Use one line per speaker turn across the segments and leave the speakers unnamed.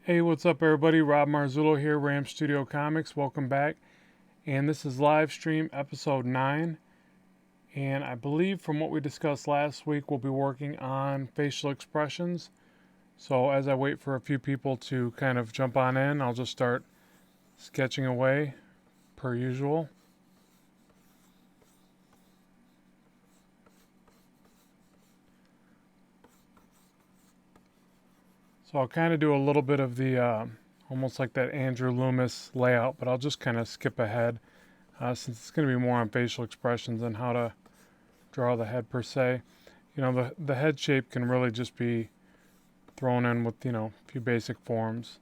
Hey, what's up, everybody? Rob Marzullo here, Ram Studio Comics. Welcome back. And this is live stream episode 9. And I believe from what we discussed last week, we'll be working on facial expressions. So as I wait for a few people to kind of jump on in, I'll just start sketching away per usual. So I'll kind of do a little bit of the almost like that Andrew Loomis layout, but I'll just kind of skip ahead since it's going to be more on facial expressions and how to draw the head per se. You know, the head shape can really just be thrown in with, a few basic forms.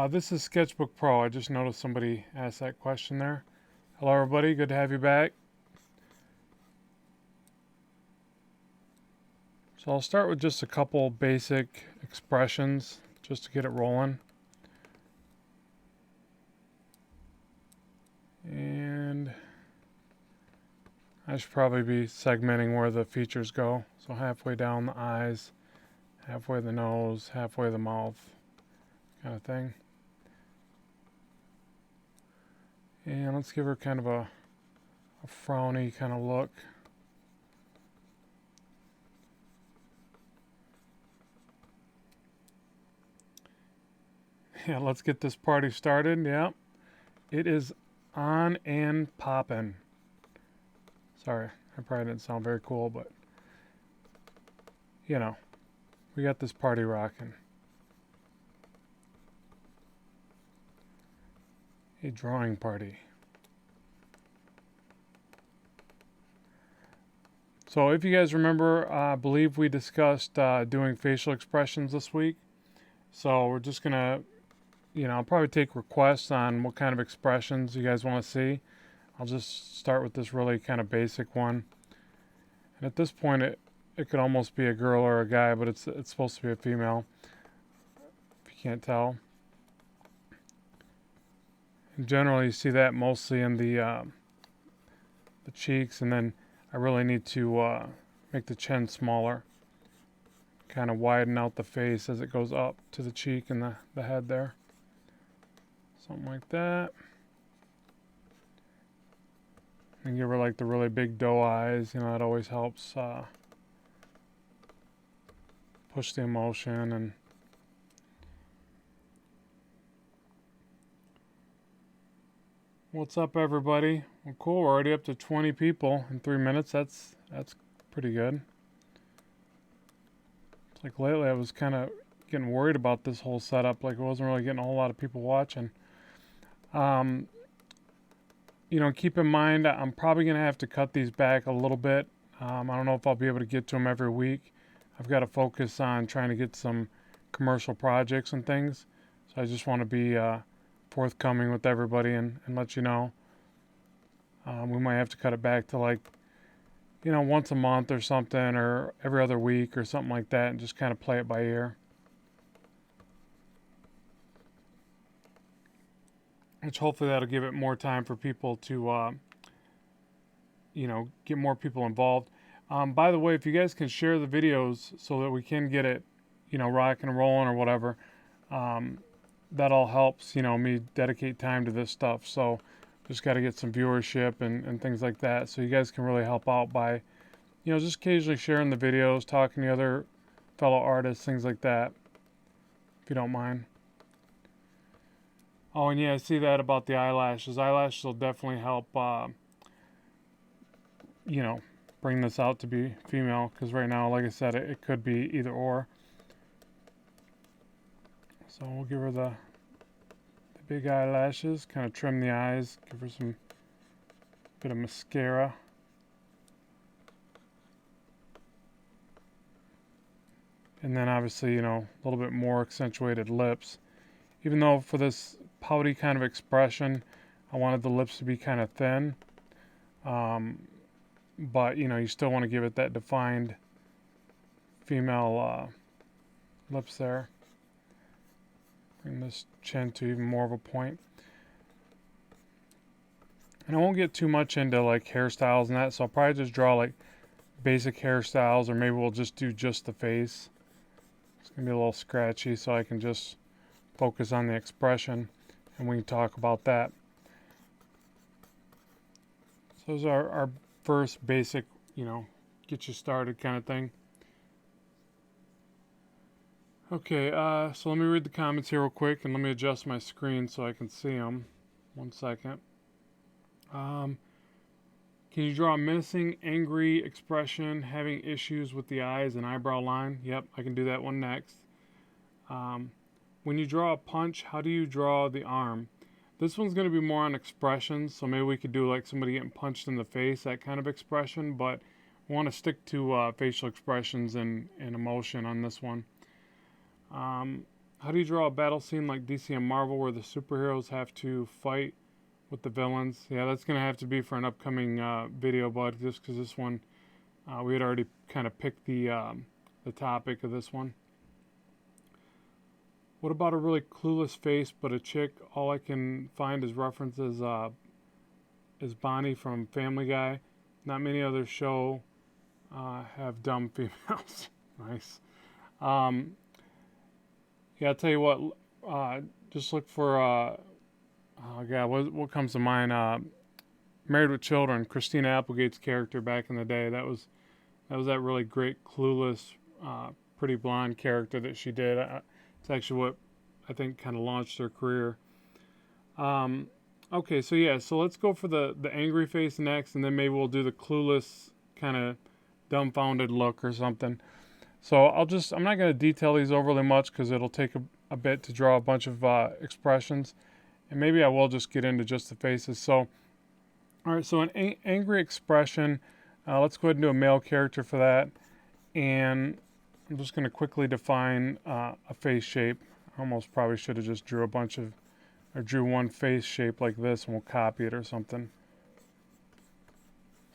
This is Sketchbook Pro. I just noticed somebody asked that question there. Hello, everybody. Good to have you back. So I'll start with just a couple basic expressions just to get it rolling. And I should probably be segmenting where the features go. So halfway down the eyes, halfway the nose, halfway the mouth, kind of thing. And let's give her kind of a frowny kind of look. Yeah, let's get this party started. Yeah, it is on and poppin'. Sorry, I probably didn't sound very cool, but we got this party rocking. A drawing party. So if you guys remember, I believe we discussed doing facial expressions this week. So we're just gonna, I'll probably take requests on what kind of expressions you guys want to see. I'll just start with this really kind of basic one. And at this point, it could almost be a girl or a guy, but it's supposed to be a female, if you can't tell. And generally, you see that mostly in the cheeks, and then I really need to make the chin smaller, kind of widen out the face as it goes up to the cheek and the head there. Something like that. And give her like the really big doe eyes, that always helps push the emotion. And what's up, everybody? Well, cool, we're already up to 20 people in 3 minutes. That's pretty good. It's like lately I was kind of getting worried about this whole setup, like I wasn't really getting a whole lot of people watching. Keep in mind I'm probably going to have to cut these back a little bit. I don't know if I'll be able to get to them every week. I've got to focus on trying to get some commercial projects and things. So I just want to be forthcoming with everybody and let you know. We might have to cut it back to like, once a month or something, or every other week or something like that, and just kind of play it by ear. Which hopefully that'll give it more time for people to, get more people involved. By the way, if you guys can share the videos so that we can get it, rocking and rolling or whatever, that all helps, me dedicate time to this stuff. So just got to get some viewership and things like that. So you guys can really help out by, just occasionally sharing the videos, talking to other fellow artists, things like that, if you don't mind. Oh, and yeah, I see that about the eyelashes. Eyelashes will definitely help, bring this out to be female. Because right now, like I said, it could be either or. So we'll give her the big eyelashes, kind of trim the eyes, give her some bit of mascara. And then obviously, a little bit more accentuated lips. Even though for this pouty kind of expression, I wanted the lips to be kind of thin. But, you still want to give it that defined female lips there. Bring this chin to even more of a point. And I won't get too much into like hairstyles and that, so I'll probably just draw like basic hairstyles, or maybe we'll just do just the face. It's going to be a little scratchy, so I can just focus on the expression, and we can talk about that. So those are our first basic, get you started kind of thing. Okay, so let me read the comments here real quick, and let me adjust my screen so I can see them. 1 second. Can you draw a menacing, angry expression, having issues with the eyes and eyebrow line? Yep, I can do that one next. When you draw a punch, how do you draw the arm? This one's going to be more on expressions, so maybe we could do like somebody getting punched in the face, that kind of expression, but we want to stick to facial expressions and emotion on this one. How do you draw a battle scene like DC and Marvel where the superheroes have to fight with the villains? Yeah, that's going to have to be for an upcoming video, bud, just because this one, we had already kind of picked the topic of this one. What about a really clueless face but a chick? All I can find is references is Bonnie from Family Guy. Not many other show have dumb females. Nice. Yeah, I'll tell you what. Just look for oh god, what comes to mind? Married with Children. Christina Applegate's character back in the day. That was that really great, clueless, pretty blonde character that she did. It's actually what I think kind of launched her career. Okay, so yeah, so let's go for the angry face next, and then maybe we'll do the clueless kind of dumbfounded look or something. So I'm not going to detail these overly much because it'll take a bit to draw a bunch of expressions, and maybe I will just get into just the faces. So, all right, so an angry expression. Let's go ahead and do a male character for that, and I'm just going to quickly define a face shape. I almost probably should have just drew one face shape like this, and we'll copy it or something.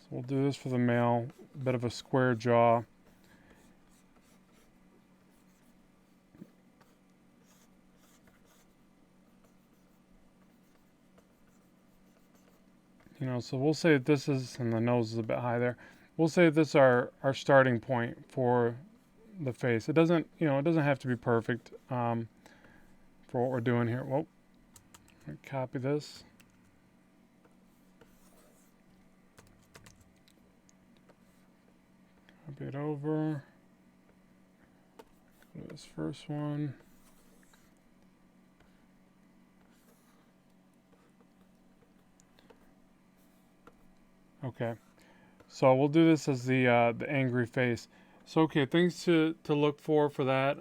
So we'll do this for the male, a bit of a square jaw. So we'll say that this is, and the nose is a bit high there. We'll say that this is our starting point for the face. It doesn't have to be perfect for what we're doing here. Whoa, copy this. Copy it over. Go to this first one. Okay, so we'll do this as the angry face. So okay, things to look for that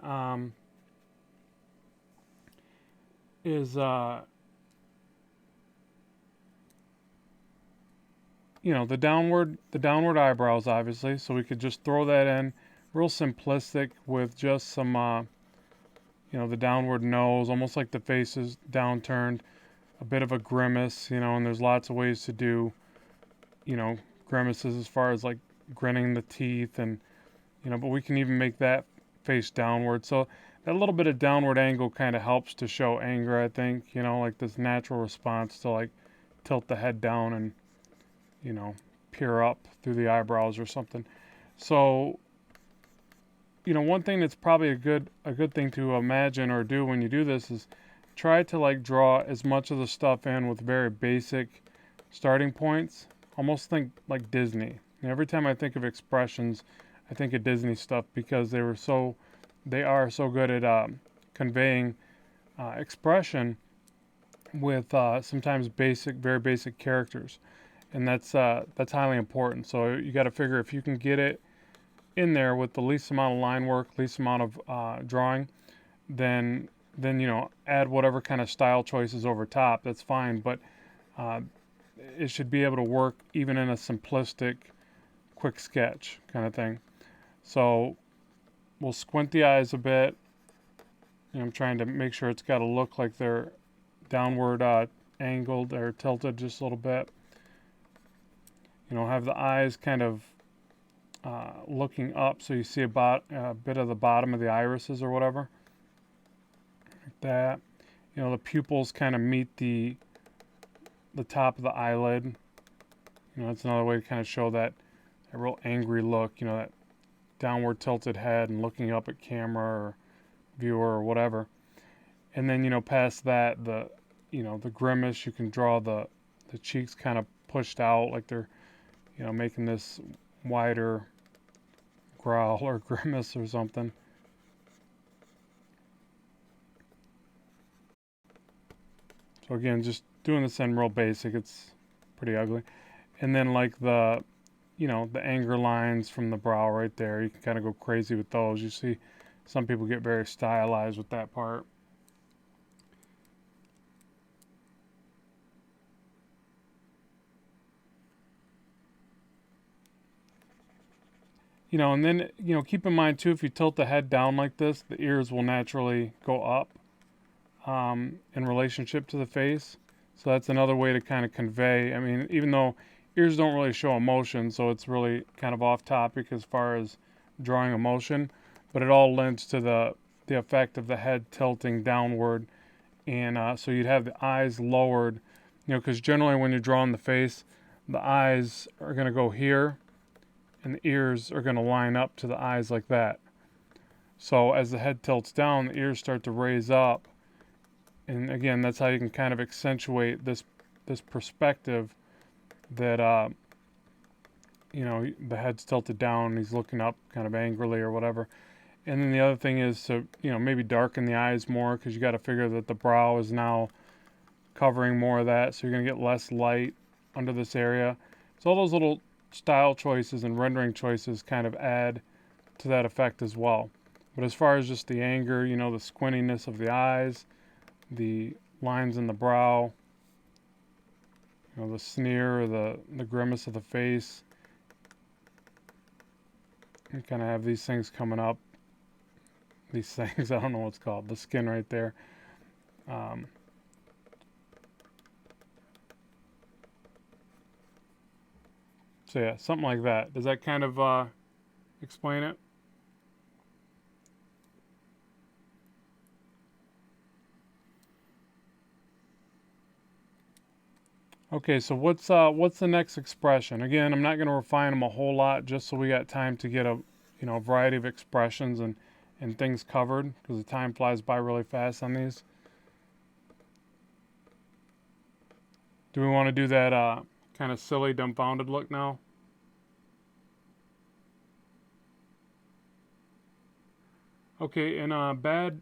is the downward eyebrows, obviously. So we could just throw that in, real simplistic with just some the downward nose, almost like the face is downturned, a bit of a grimace, and there's lots of ways to do grimaces as far as like grinning the teeth, and but we can even make that face downward. So that little bit of downward angle kind of helps to show anger, I think, like this natural response to like tilt the head down and peer up through the eyebrows or something. So one thing that's probably a good thing to imagine or do when you do this is try to like draw as much of the stuff in with very basic starting points. Almost think like Disney. And every time I think of expressions, I think of Disney stuff because they are so good at conveying expression with sometimes very basic characters, and that's highly important. So you got to figure if you can get it in there with the least amount of line work, least amount of drawing, then add whatever kind of style choices over top. That's fine, but it should be able to work even in a simplistic, quick sketch kind of thing. So we'll squint the eyes a bit. I'm trying to make sure it's got to look like they're downward angled or tilted just a little bit. Have the eyes kind of looking up so you see a bit of the bottom of the irises or whatever. Like that. The pupils kind of meet the top of the eyelid. It's another way to kind of show that real angry look, you know, that downward tilted head and looking up at camera or viewer or whatever. And then, you know, past that, the, you know, the grimace, you can draw the cheeks kind of pushed out like they're, you know, making this wider growl or grimace or something. So again, just doing this in real basic, it's pretty ugly. And then like the, you know, the anger lines from the brow right there, you can kind of go crazy with those. You see some people get very stylized with that part. You know, and then, you know, keep in mind too, if you tilt the head down like this, the ears will naturally go up in relationship to the face. So that's another way to kind of convey. I mean, even though ears don't really show emotion, so it's really kind of off topic as far as drawing emotion, but it all lends to the effect of the head tilting downward. And so you'd have the eyes lowered, you know, because generally when you're drawing the face, the eyes are going to go here and the ears are going to line up to the eyes like that. So as the head tilts down, the ears start to raise up. And again, that's how you can kind of accentuate this perspective that, you know, the head's tilted down and he's looking up kind of angrily or whatever. And then the other thing is to, you know, maybe darken the eyes more, because you got to figure that the brow is now covering more of that. So you're going to get less light under this area. So all those little style choices and rendering choices kind of add to that effect as well. But as far as just the anger, you know, the squintiness of the eyes, the lines in the brow, you know, the sneer or the grimace of the face, you kind of have these things coming up. These things, I don't know what's called, the skin right there. So yeah, something like that. Does that kind of explain it? Okay, so what's the next expression? Again, I'm not going to refine them a whole lot, just so we got time to get a, you know, a variety of expressions and things covered, because the time flies by really fast on these. Do we want to do that kind of silly, dumbfounded look now? Okay, and bad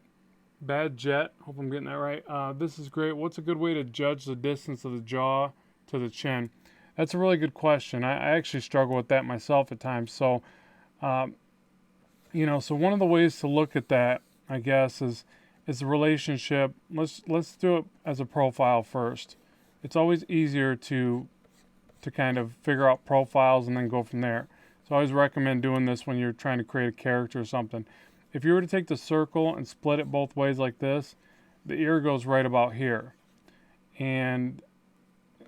jet. Hope I'm getting that right. This is great. What's a good way to judge the distance of the jaw to the chin? That's a really good question. I actually struggle with that myself at times. So, you know, so one of the ways to look at that, I guess, is the relationship. Let's do it as a profile first. It's always easier to kind of figure out profiles and then go from there. So I always recommend doing this when you're trying to create a character or something. If you were to take the circle and split it both ways like this, the ear goes right about here. And,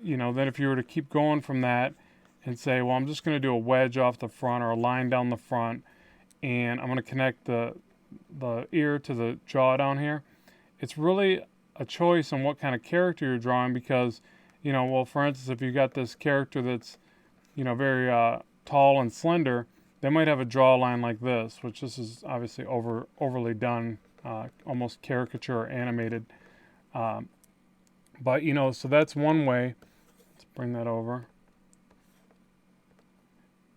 you know, then if you were to keep going from that and say, well, I'm just going to do a wedge off the front or a line down the front, and I'm going to connect the ear to the jaw down here, it's really a choice on what kind of character you're drawing, because, you know, well, for instance, if you got this character that's, you know, very tall and slender, they might have a draw line like this, which this is obviously overly done, almost caricature or animated. But, you know, so that's one way. Let's bring that over.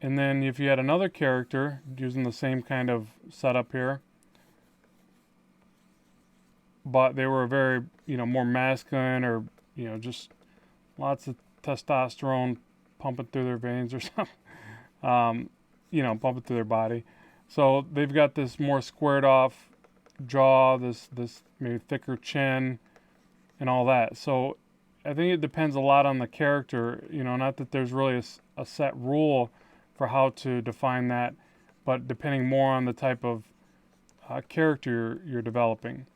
And then if you had another character using the same kind of setup here, but they were very, you know, more masculine, or, you know, just lots of testosterone pumping through their veins or something. You know, pumping through their body. So they've got this more squared off jaw, this maybe thicker chin, and all that. So I think it depends a lot on the character. You know, not that there's really a set rule for how to define that, but depending more on the type of character you're developing.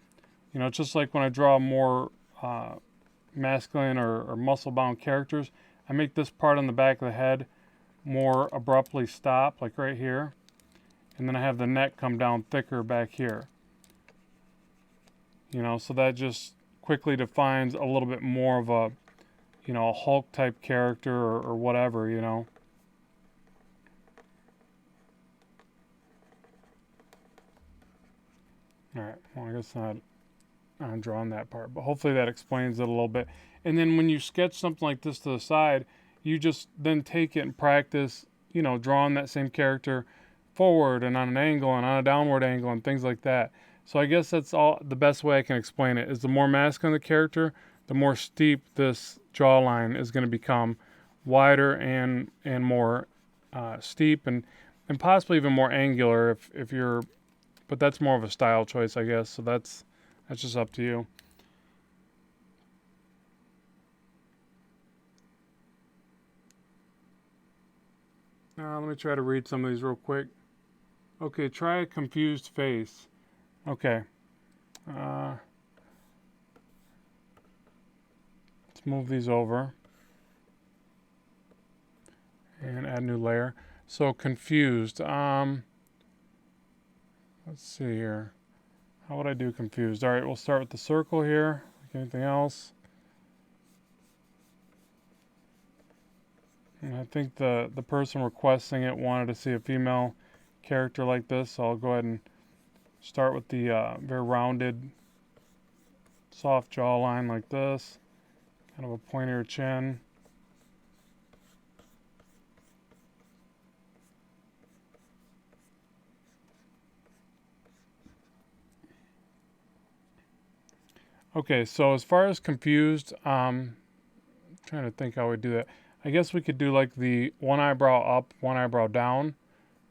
You know, it's just like when I draw more masculine or muscle-bound characters, I make this part on the back of the head more abruptly stop, like right here, and then I have the neck come down thicker back here. You know, so that just quickly defines a little bit more of a, you know, a Hulk type character or whatever, you know. All right, well, I guess not on drawing that part, but hopefully that explains it a little bit. And then when you sketch something like this to the side, you just then take it and practice, drawing that same character forward and on an angle and on a downward angle and things like that. So I guess that's all the best way I can explain it is the more masculine the character, the more steep this jawline is going to become, wider and more steep and possibly even more angular if you're, but that's more of a style choice, I guess. So that's just up to you. Let me try to read some of these real quick. Okay, try a confused face. Okay. Let's move these over and add a new layer. So confused. Let's see here. How would I do confused? All right, we'll start with the circle here. Like anything else? And I think the person requesting it wanted to see a female character like this, so I'll go ahead and start with the very rounded, soft jawline like this. Kind of a pointier chin. Okay, so as far as confused, trying to think how we do that. I guess we could do like the one eyebrow up, one eyebrow down,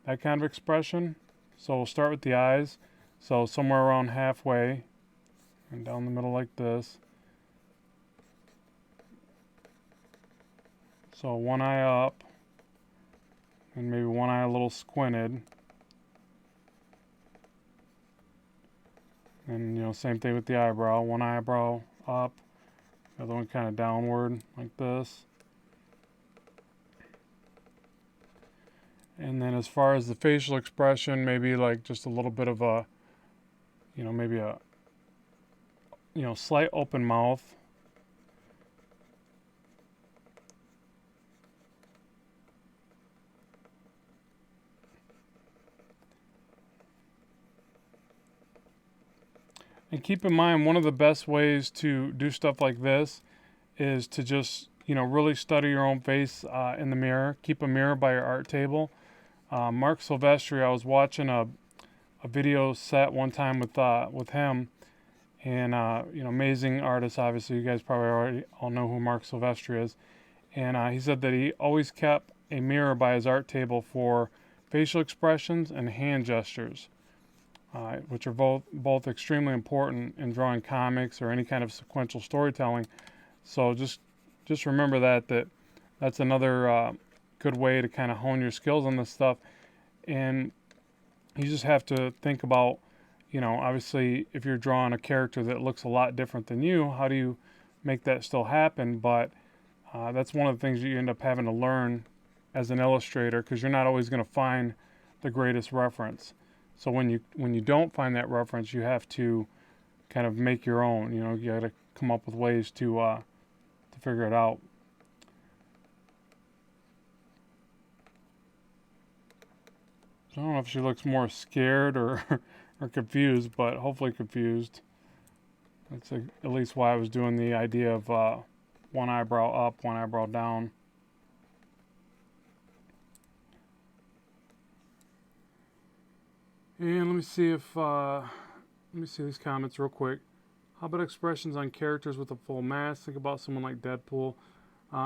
that kind of expression. So we'll start with the eyes. So somewhere around halfway and down the middle like this. So one eye up and maybe one eye a little squinted. And same thing with the eyebrow. One eyebrow up, the other one kind of downward like this. And then as far as the facial expression, maybe like just a little bit of a, maybe a, slight open mouth. And keep in mind, one of the best ways to do stuff like this is to just, really study your own face in the mirror. Keep a mirror by your art table. Mark Silvestri, I was watching a video set one time with him, and amazing artist. Obviously, you guys probably already all know who Mark Silvestri is. And he said that he always kept a mirror by his art table for facial expressions and hand gestures. Which are both extremely important in drawing comics or any kind of sequential storytelling. So just remember that's another good way to kind of hone your skills on this stuff. And you just have to think about, obviously if you're drawing a character that looks a lot different than you, how do you make that still happen? But that's one of the things you end up having to learn as an illustrator, because you're not always going to find the greatest reference. So when you don't find that reference, you have to kind of make your own. You got to come up with ways to figure it out. I don't know if she looks more scared or or confused, but hopefully confused. That's at least why I was doing the idea of one eyebrow up, one eyebrow down. And let me see these comments real quick. How about expressions on characters with a full mask? Think about someone like Deadpool.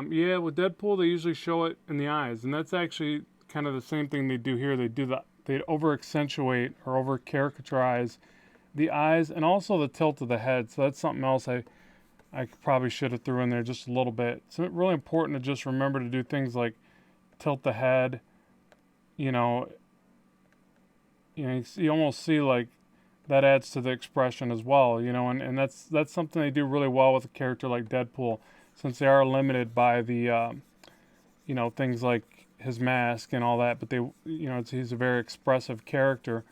Yeah, with Deadpool, they usually show it in the eyes, and that's actually kind of the same thing they do here. They over accentuate or over caricaturize the eyes and also the tilt of the head. So that's something else I probably should have threw in there just a little bit. It's really important to just remember to do things like tilt the head. You almost see like that adds to the expression as well, and that's something they do really well with a character like Deadpool, since they are limited by the things like his mask and all that, but he's a very expressive character,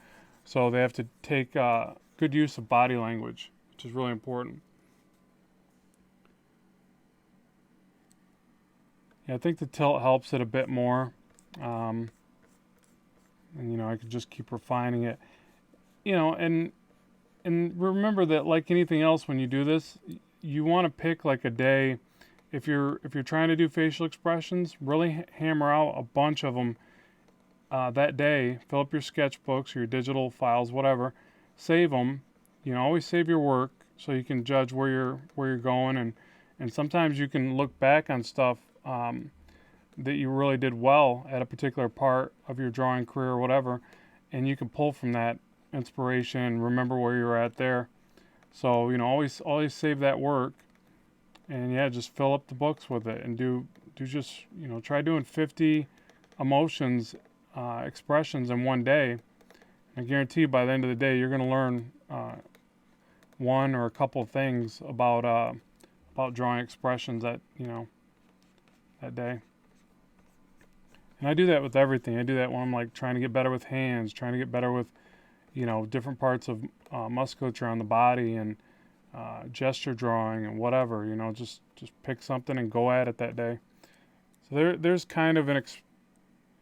so they have to take good use of body language, which is really important. Yeah, I think the tilt helps it a bit more. And I could just keep refining it. And and remember that, like anything else, when you do this, you want to pick like a day. If you're trying to do facial expressions, really hammer out a bunch of them that day. Fill up your sketchbooks or your digital files, whatever. Save them. Always save your work so you can judge where you're going, and sometimes you can look back on stuff that you really did well at a particular part of your drawing career or whatever, and you can pull from that inspiration and remember where you were at there. So always save that work, and yeah, just fill up the books with it, and do just try doing 50 emotions, expressions in one day. I guarantee you by the end of the day you're going to learn one or a couple of things about drawing expressions that day. And I do that with everything. I do that when I'm like trying to get better with hands, trying to get better with different parts of musculature on the body, and gesture drawing and whatever. Just pick something and go at it that day. So there's kind of an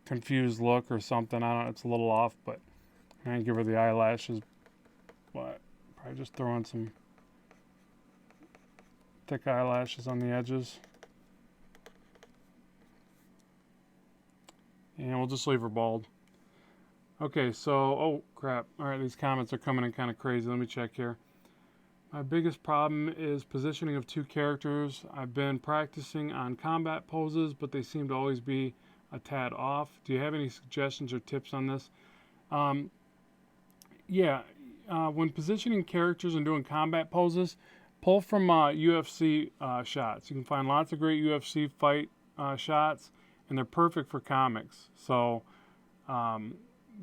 confused look or something. I don't know, it's a little off, but I didn't give her the eyelashes, but probably just throw in some thick eyelashes on the edges. And we'll just leave her bald. Okay, so, oh crap. Alright, these comments are coming in kind of crazy. Let me check here. My biggest problem is positioning of two characters. I've been practicing on combat poses, but they seem to always be a tad off. Do you have any suggestions or tips on this? When positioning characters and doing combat poses, pull from UFC shots. You can find lots of great UFC fight shots, and they're perfect for comics. So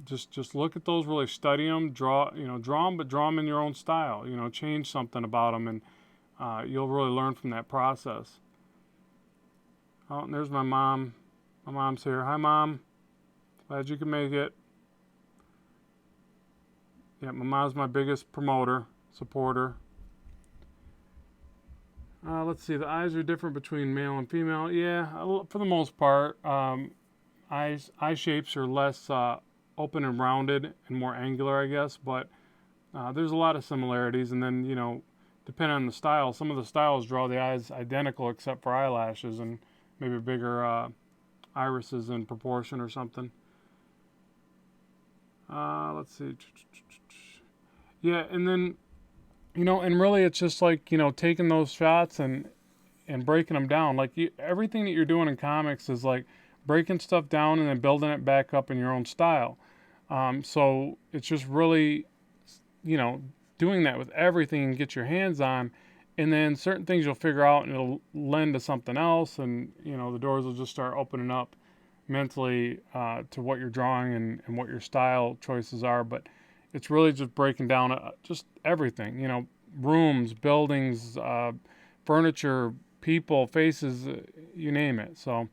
just look at those, really study them, draw them, but draw them in your own style. Change something about them, and you'll really learn from that process. Oh, and there's my mom. My mom's here. Hi, Mom. Glad you could make it. Yeah, my mom's my biggest supporter. Let's see. The eyes are different between male and female. Yeah, for the most part. Eye shapes are less open and rounded and more angular, I guess. But there's a lot of similarities. And then, depending on the style, some of the styles draw the eyes identical except for eyelashes and maybe bigger irises in proportion or something. Let's see. Yeah, and then, and really it's just like, taking those shots and breaking them down. Like everything that you're doing in comics is like breaking stuff down and then building it back up in your own style. So it's just really, doing that with everything and get your hands on. And then certain things you'll figure out and it'll lend to something else. And, the doors will just start opening up mentally to what you're drawing and what your style choices are. But it's really just breaking down just everything, rooms, buildings, furniture, people, faces, you name it. So, all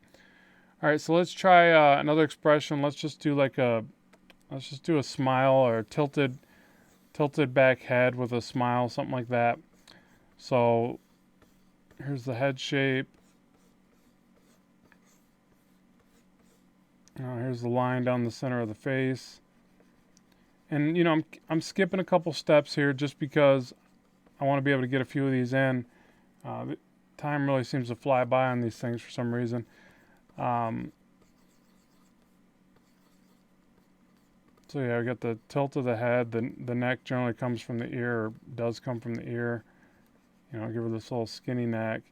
right, so let's try another expression. Let's just do a smile or tilted back head with a smile, something like that. So here's the head shape. Here's the line down the center of the face. And I'm skipping a couple steps here just because I want to be able to get a few of these in. Time really seems to fly by on these things for some reason. So yeah, we got the tilt of the head. The neck generally comes from the ear, or does come from the ear. Give her this little skinny neck,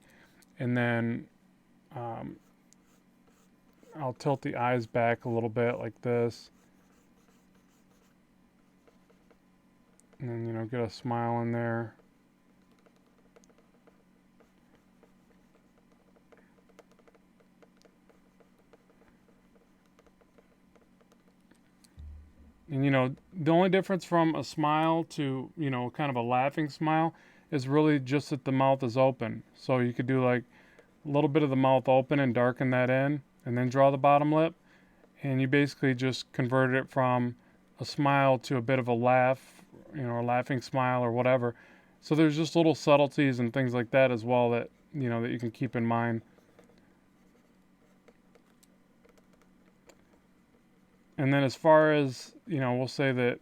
and then I'll tilt the eyes back a little bit like this. And then, get a smile in there. And, the only difference from a smile to, kind of a laughing smile is really just that the mouth is open. So you could do like a little bit of the mouth open and darken that in and then draw the bottom lip. And you basically just converted it from a smile to a bit of a laugh, a laughing smile or whatever. So there's just little subtleties and things like that as well that, that you can keep in mind. And then as far as, we'll say that,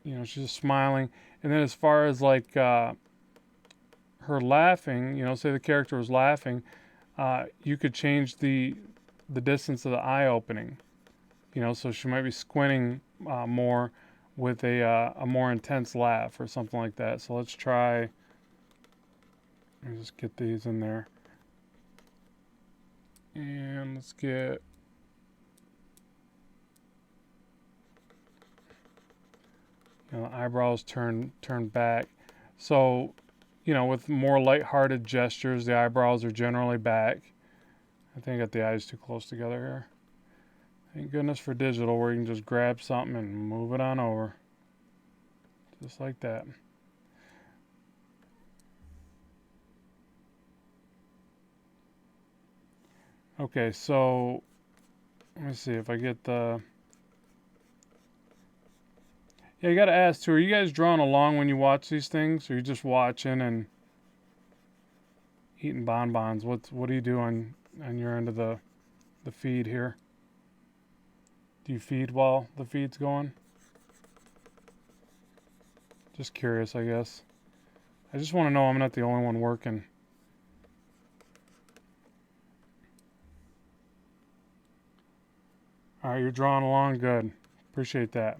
she's just smiling. And then as far as like her laughing, you know, say the character was laughing, you could change the distance of the eye opening. You know, so she might be squinting more with a more intense laugh or something like that. So let's try. Let me just get these in there. And let's get, you know, the eyebrows turn back. So, you know, with more lighthearted gestures, the eyebrows are generally back. I think I got the eyes too close together here. Thank goodness for digital, where you can just grab something and move it on over. Just like that. Okay, so let me see if I get the... Yeah, you gotta ask too, are you guys drawing along when you watch these things? Or are you just watching and eating bonbons? What do you do on your end of the feed here? Do you feed while the feed's going? Just curious, I guess. I just want to know I'm not the only one working. All right, you're drawing along. Good. Appreciate that.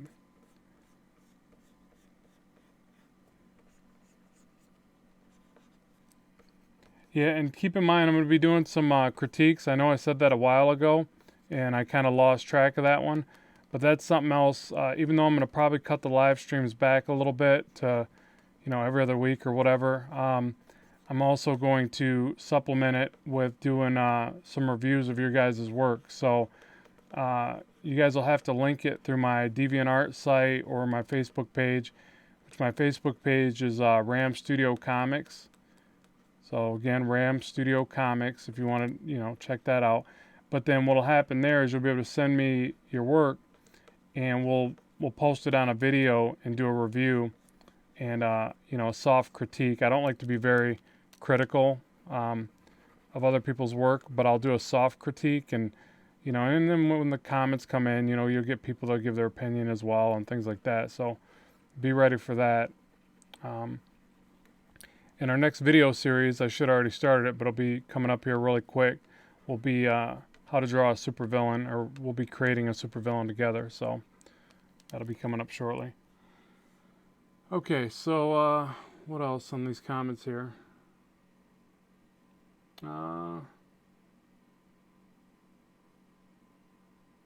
Yeah, and keep in mind, I'm going to be doing some critiques. I know I said that a while ago, and I kind of lost track of that one. But that's something else. Even though I'm going to probably cut the live streams back a little bit to, you know, every other week or whatever, I'm also going to supplement it with doing some reviews of your guys' work. So you guys will have to link it through my DeviantArt site or my Facebook page, which my Facebook page is Ram Studio Comics. So again, Ram Studio Comics, if you want to, you know, check that out. But then what'll happen there is you'll be able to send me your work, and we'll post it on a video and do a review and you know, a soft critique. I don't like to be very critical of other people's work, but I'll do a soft critique, and you know, and then when the comments come in, you know, you'll get people that give their opinion as well and things like that. So be ready for that. In our next video series, I should have already started it, but it'll be coming up here really quick, will be how to draw a supervillain, or we'll be creating a supervillain together. So that'll be coming up shortly. Okay, so what else on these comments here?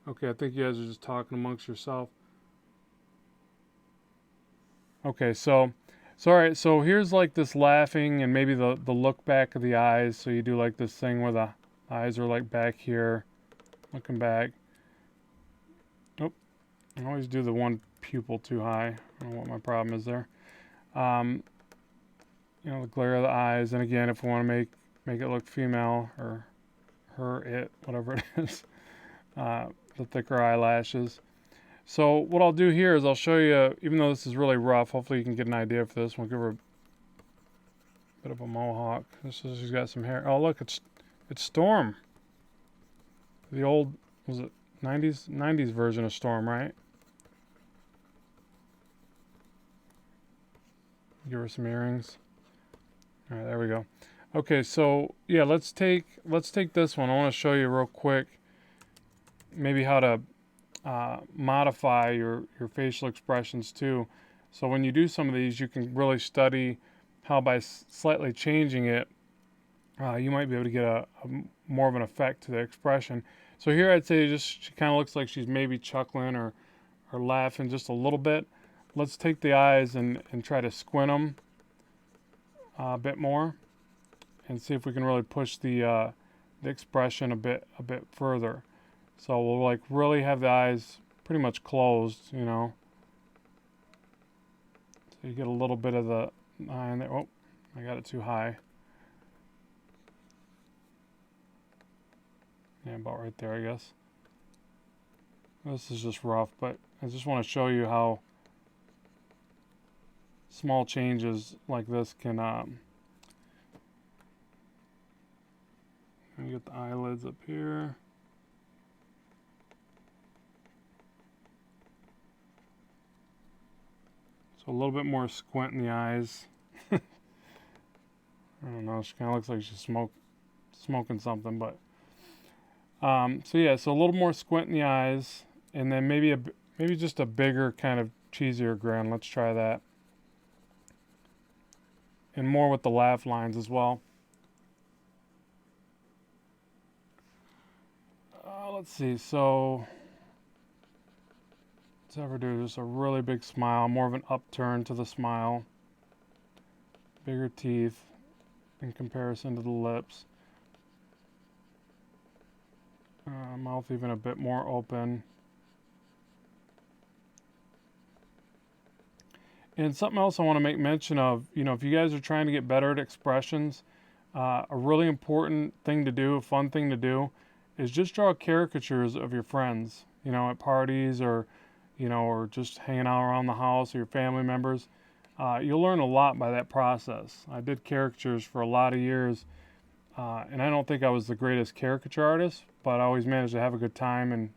Okay, I think you guys are just talking amongst yourself. Okay, so all right, so here's like this laughing and maybe the look back of the eyes. So you do like this thing where the eyes are like back here, looking back. Oh, I always do the one pupil too high. I don't know what my problem is there. You know, the glare of the eyes, and again, if we want to make it look female, or her, it, whatever it is, the thicker eyelashes. So what I'll do here is I'll show you, even though this is really rough, hopefully you can get an idea for this. We'll give her a bit of a mohawk. She's got some hair. Oh, look, it's Storm. The old, was it 90s version of Storm, right? Give her some earrings. All right, there we go. Okay, so yeah, let's take this one. I want to show you real quick maybe how to modify your facial expressions too. So when you do some of these, you can really study how by slightly changing it, you might be able to get a more of an effect to the expression. So here I'd say she kind of looks like she's maybe chuckling or laughing just a little bit. Let's take the eyes and try to squint them a bit more, and see if we can really push the expression a bit further. So we'll like really have the eyes pretty much closed, you know. So you get a little bit of the eye in there. Oh, I got it too high. Yeah, about right there, I guess. This is just rough, but I just want to show you how small changes like this can you get the eyelids up here. So a little bit more squint in the eyes. I don't know, she kind of looks like she's smoking something, but so yeah, so a little more squint in the eyes, and then maybe just a bigger kind of cheesier grin. Let's try that. And more with the laugh lines as well. Let's see, so let's ever do just a really big smile, more of an upturn to the smile. Bigger teeth in comparison to the lips. Mouth even a bit more open. And something else I want to make mention of, you know, if you guys are trying to get better at expressions, a really important thing to do, a fun thing to do, is just draw caricatures of your friends, you know, at parties or, you know, or just hanging out around the house or your family members. You'll learn a lot by that process. I did caricatures for a lot of years, and I don't think I was the greatest caricature artist, but I always managed to have a good time. And,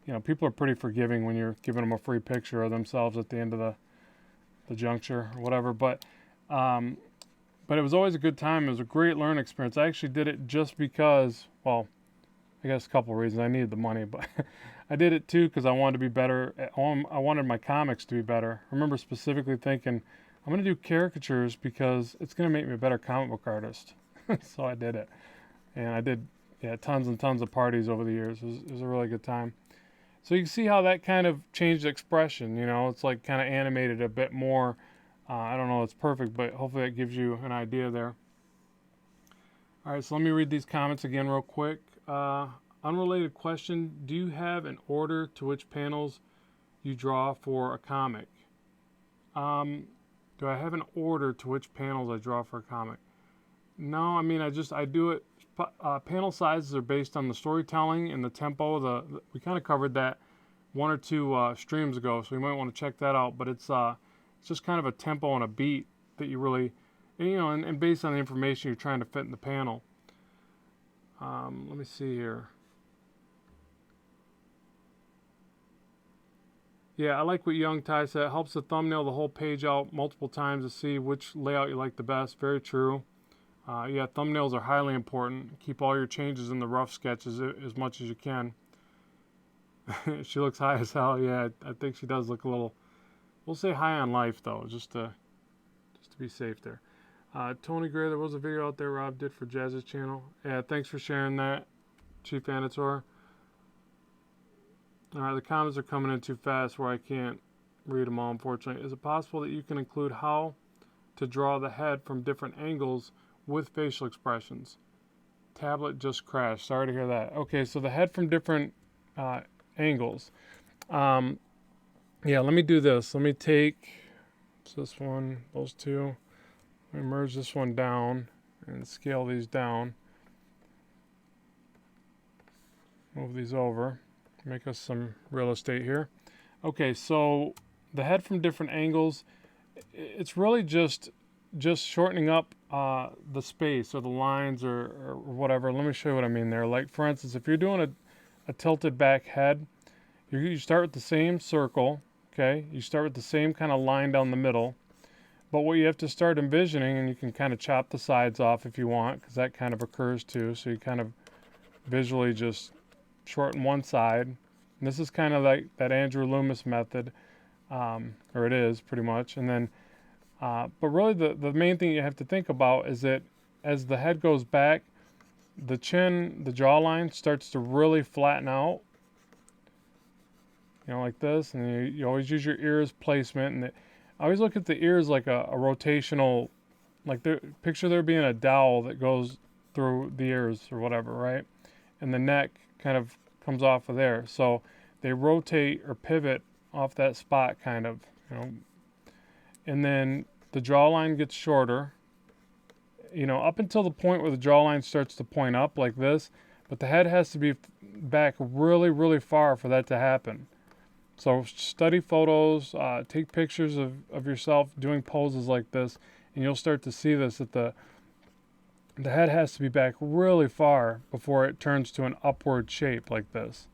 you know, people are pretty forgiving when you're giving them a free picture of themselves at the end of the juncture or whatever. But it was always a good time. It was a great learning experience. I actually did it just because, well, I guess a couple of reasons. I needed the money, but I did it too because I wanted to be better at home. I wanted my comics to be better. I remember specifically thinking, I'm going to do caricatures because it's going to make me a better comic book artist. So I did it. And I did, yeah, tons and tons of parties over the years. It was a really good time. So you can see how that kind of changed expression, you know. It's like kind of animated a bit more. I don't know if it's perfect, but hopefully that gives you an idea there. All right, so let me read these comments again real quick. Unrelated question, do you have an order to which panels you draw for a comic? Do I have an order to which panels I draw for a comic? No, I mean, I do it. Panel sizes are based on the storytelling and the tempo. We kind of covered that one or two streams ago, so you might want to check that out. But it's just kind of a tempo and a beat that you really, you know, and based on the information you're trying to fit in the panel. Let me see here. Yeah, I like what Young Ty said. It helps to thumbnail the whole page out multiple times to see which layout you like the best. Very true. Yeah, thumbnails are highly important. Keep all your changes in the rough sketches as much as you can. She looks high as hell. Yeah, I think she does look a little. We'll say high on life though, just to be safe there. Tony Gray, there was a video out there Rob did for Jazz's channel. Yeah, thanks for sharing that, Chief Anator. All right, the comments are coming in too fast where I can't read them all, unfortunately. Is it possible that you can include how to draw the head from different angles with facial expressions? Tablet just crashed. Sorry to hear that. Okay, so the head from different angles. Yeah, let me do this. Let me take this one, those two. Let me merge this one down and scale these down. Move these over. Make us some real estate here. Okay, so the head from different angles, it's really just shortening up the space or the lines or whatever. Let me show you what I mean there. Like, for instance, if you're doing a tilted back head, you start with the same circle, okay? You start with the same kind of line down the middle. But what you have to start envisioning, and you can kind of chop the sides off if you want, because that kind of occurs too. So you kind of visually just shorten one side. And this is kind of like that Andrew Loomis method, or it is pretty much. And then, but really the main thing you have to think about is that as the head goes back, the chin, the jawline starts to really flatten out. You know, like this. And you always use your ears placement. And I always look at the ears like a rotational, like picture there being a dowel that goes through the ears or whatever, right? And the neck kind of comes off of there. So they rotate or pivot off that spot kind of, you know. And then the jawline gets shorter, you know, up until the point where the jawline starts to point up like this. But the head has to be back really, really far for that to happen. So study photos, take pictures of yourself doing poses like this, and you'll start to see this, that the head has to be back really far before it turns to an upward shape like this.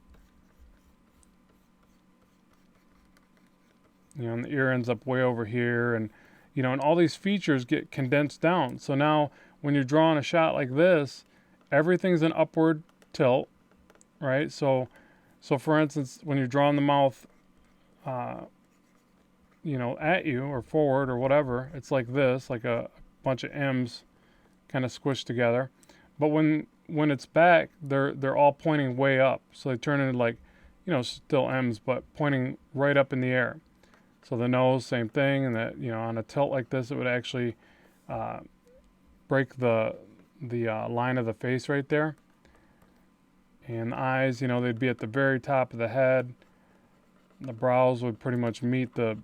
and the ear ends up way over here, and and all these features get condensed down. So now when you're drawing a shot like this, everything's an upward tilt, right? So for instance, when you're drawing the mouth, at you or forward or whatever, it's like this, like a bunch of M's kind of squished together. But when it's back, they're all pointing way up, so they turn into like, still M's, but pointing right up in the air. So the nose, same thing, and that on a tilt like this, it would actually break the line of the face right there. And the eyes, they'd be at the very top of the head. The brows would pretty much meet the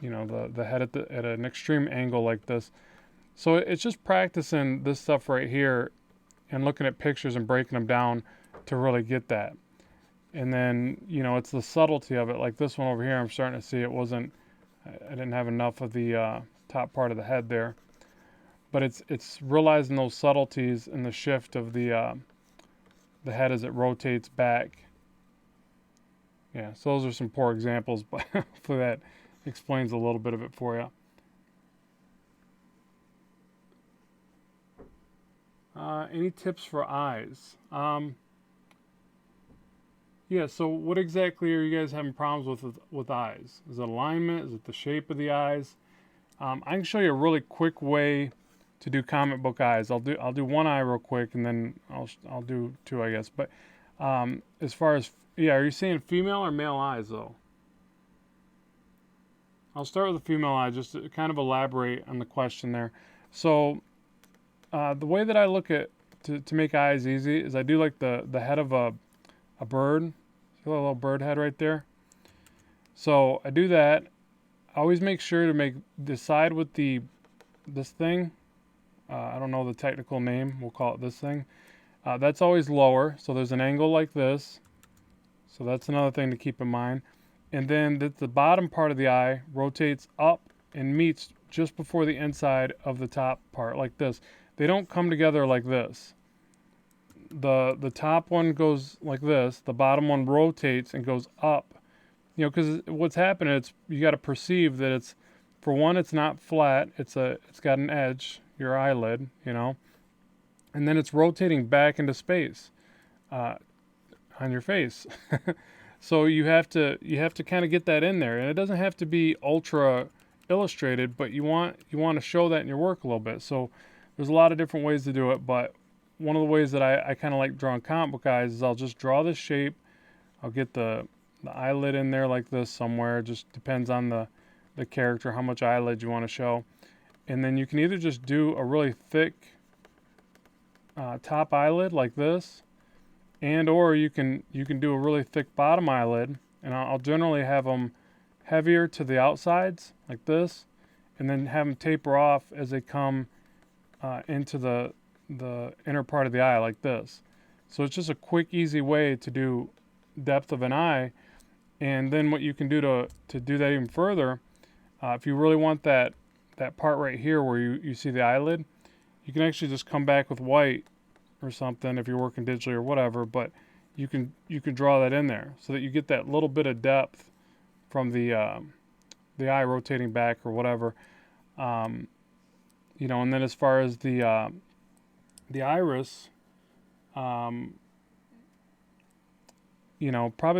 head at an extreme angle like this. So it's just practicing this stuff right here and looking at pictures and breaking them down to really get that. And then, it's the subtlety of it. Like this one over here, I'm starting to see I didn't have enough of the top part of the head there. But it's realizing those subtleties and the shift of the head as it rotates back. Yeah, so those are some poor examples, but hopefully that explains a little bit of it for you. Any tips for eyes? Yeah, so what exactly are you guys having problems with eyes? Is it alignment? Is it the shape of the eyes? I can show you a really quick way to do comic book eyes. I'll do one eye real quick, and then I'll do two, I guess. But as far as are you saying female or male eyes though? I'll start with the female eye just to kind of elaborate on the question there. So the way that I look at to make eyes easy is I do like the head of a bird. See a little bird head right there? So I do that. I always make sure to decide with this thing. I don't know the technical name. We'll call it this thing. That's always lower. So there's an angle like this. So that's another thing to keep in mind. And then the bottom part of the eye rotates up and meets just before the inside of the top part like this. They don't come together like this. The top one goes like this. The bottom one rotates and goes up. Because what's happening, you got to perceive that it's, for one, it's not flat. It's got an edge, your eyelid, and then it's rotating back into space on your face. So you have to kind of get that in there, and it doesn't have to be ultra illustrated, but you want to show that in your work a little bit. So there's a lot of different ways to do it, but one of the ways that I kind of like drawing comic book eyes is I'll just draw this shape. I'll get the eyelid in there like this somewhere. It just depends on the character, how much eyelid you want to show. And then you can either just do a really thick top eyelid like this, and or you can do a really thick bottom eyelid, and I'll generally have them heavier to the outsides like this, and then have them taper off as they come into the inner part of the eye like this. So it's just a quick, easy way to do depth of an eye. And then what you can do to do that even further, if you really want that part right here where you see the eyelid, you can actually just come back with white or something if you're working digitally or whatever, but you can draw that in there so that you get that little bit of depth from the eye rotating back or whatever. And then as far as the iris, probably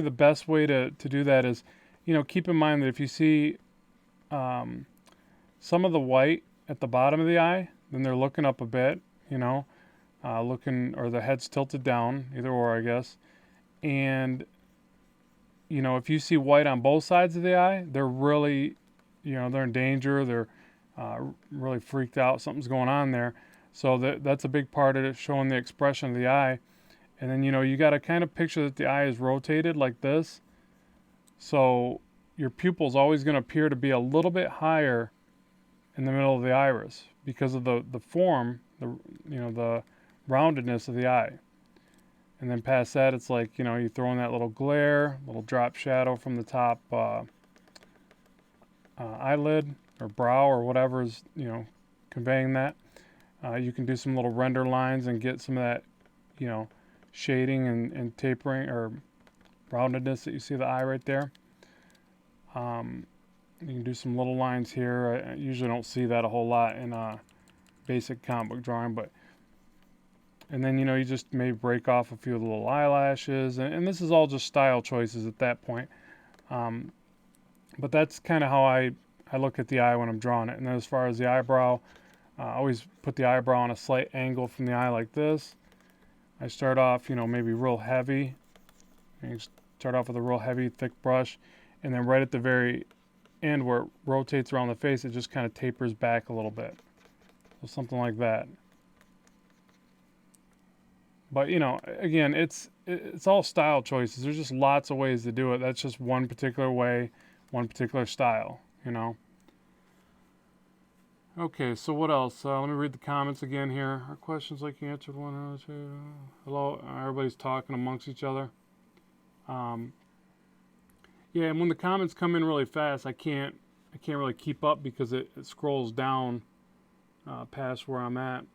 the best way to do that is, keep in mind that if you see some of the white at the bottom of the eye, then they're looking up a bit, or the head's tilted down, either or, I guess. And, if you see white on both sides of the eye, they're really, they're in danger. They're really freaked out. Something's going on there. So that's a big part of it, showing the expression of the eye. And then, you got to kind of picture that the eye is rotated like this. So your pupil's always going to appear to be a little bit higher in the middle of the iris because of the form, the roundedness of the eye. And then past that, it's like, you throw in that little glare, little drop shadow from the top eyelid or brow or whatever is, conveying that. You can do some little render lines and get some of that, shading and tapering or roundedness that you see the eye right there. And You can do some little lines here. I usually don't see that a whole lot in basic comic book drawing, but and then you just maybe break off a few of the little eyelashes, and this is all just style choices at that point. But that's kind of how I look at the eye when I'm drawing it. And then as far as the eyebrow, I always put the eyebrow on a slight angle from the eye like this. I start off, maybe real heavy. You start off with a real heavy, thick brush, and then right at the very end where it rotates around the face, it just kind of tapers back a little bit. So something like that. But again, it's all style choices. There's just lots of ways to do it. That's just one particular way, one particular style. Okay, so what else? Let me read the comments again here. Our questions like you answered one or two. Hello, everybody's talking amongst each other. Yeah, and when the comments come in really fast, I can't really keep up because it scrolls down past where I'm at.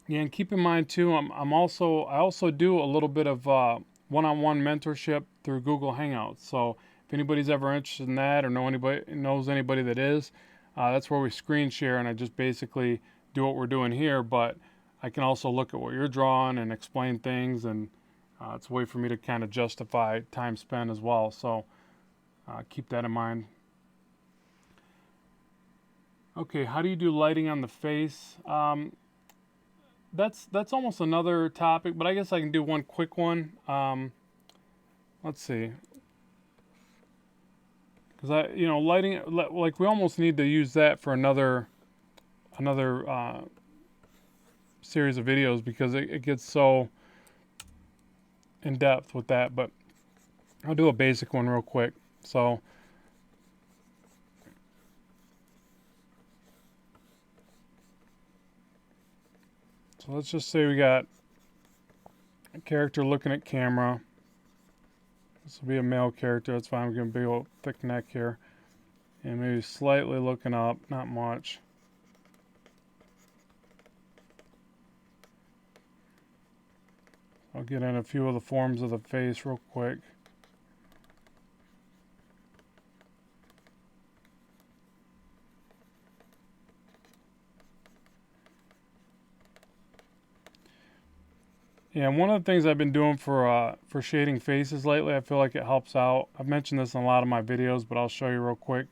Yeah, and keep in mind too, I also do a little bit of one-on-one mentorship through Google Hangouts. So if anybody's ever interested in that or knows anybody that is, that's where we screen share, and I just basically do what we're doing here. But I can also look at what you're drawing and explain things, and it's a way for me to kind of justify time spent as well. So keep that in mind. Okay, how do you do lighting on the face? That's almost another topic, but I guess I can do one quick one. Let's see, because lighting, like we almost need to use that for another series of videos because it gets so in depth with that. But I'll do a basic one real quick. So let's just say we got a character looking at camera. This will be a male character. That's fine. I'm going to be a thick neck here. And maybe slightly looking up. Not much. I'll get in a few of the forms of the face real quick. Yeah, one of the things I've been doing for shading faces lately, I feel like it helps out. I've mentioned this in a lot of my videos, but I'll show you real quick.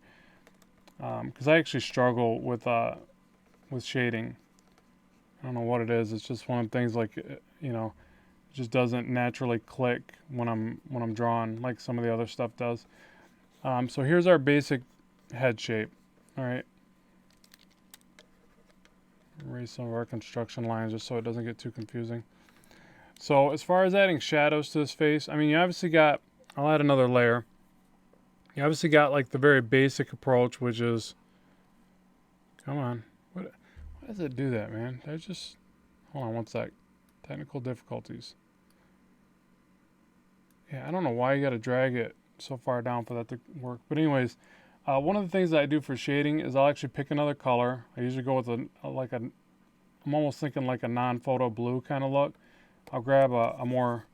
Because I actually struggle with shading. I don't know what it is. It's just one of the things like, it just doesn't naturally click when I'm drawing like some of the other stuff does. So here's our basic head shape. All right. Erase some of our construction lines just so it doesn't get too confusing. So as far as adding shadows to this face, I mean, you obviously got, I'll add another layer. You obviously got like the very basic approach, which is, come on, why does it do that, man? Hold on one sec, technical difficulties. Yeah, I don't know why you got to drag it so far down for that to work. But anyways, one of the things that I do for shading is I'll actually pick another color. I usually go with I'm almost thinking like a non-photo blue kind of look. I'll grab a more